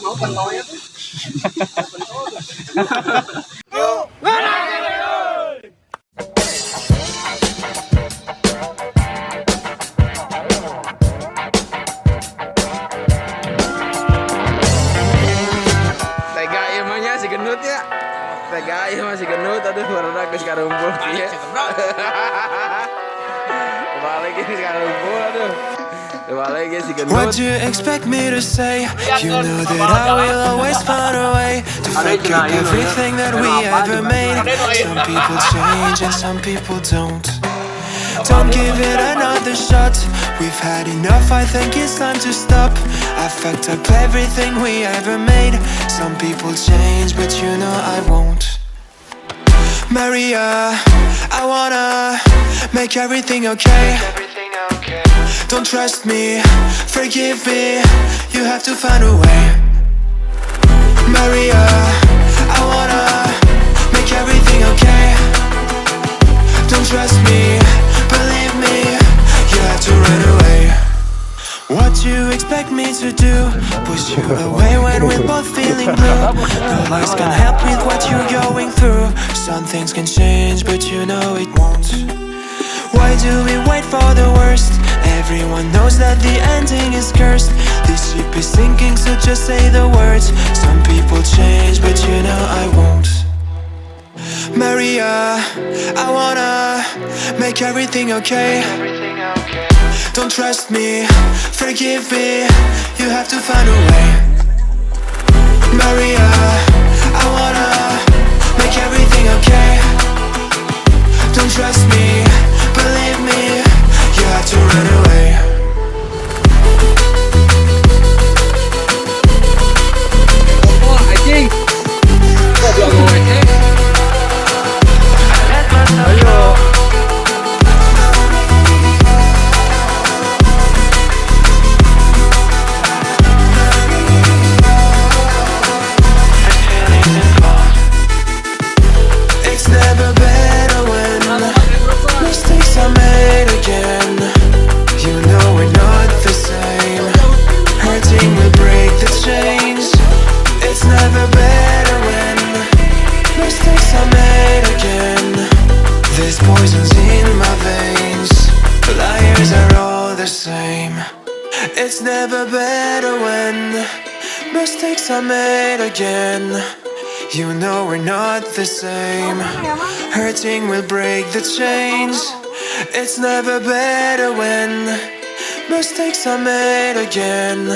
Mau pentolnya tuh. Tega emangnya si gendut ya. Tega ya masih gendut, aduh barudak geus karumpul kieu. Balik geus karumpul aduh. Balik geus si gendut. What do you expect me to say? You know that I will always find a way to fuck up everything that we ever made. Some people change and some people don't. Don't give it another shot. We've had enough, I think it's time to stop. I fucked up everything we ever made. Some people change, but you know I won't. Maria, I wanna make everything okay. Don't trust me, forgive me, you have to find a way. Maria, I wanna make everything okay. Don't trust me, believe me, you have to run away. What you expect me to do? Push you away when we're both feeling blue. No lies can help with what you're going through. Some things can change, but you know it won't. Why do we wait for the worst? Everyone knows that the ending is cursed. This ship is sinking, so just say the words. Some people change, but you know I won't. Maria, I wanna make everything okay. Don't trust me, forgive me, you have to find a way. Maria, I wanna make everything okay. Don't trust me, believe me, you have to run away. Oh, anjing. Kok belum mau anjing? Ayo. It's never better when mistakes are made again. You know we're not the same. Hurting will break the chains. It's never better when mistakes are made again. There's poisons in my veins. Liars are all the same. It's never better when mistakes are made again. You know we're not the same. Hurting will break the chains. It's never better when mistakes are made again.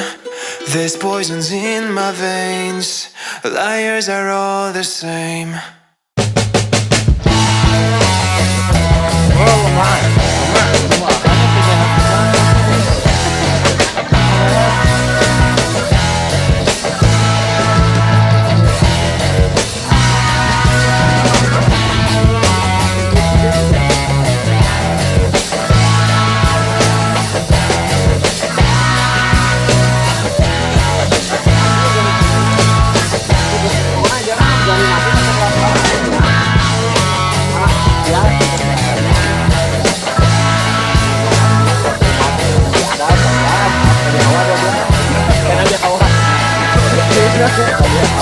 There's poisons in my veins. Liars are all the same. Ada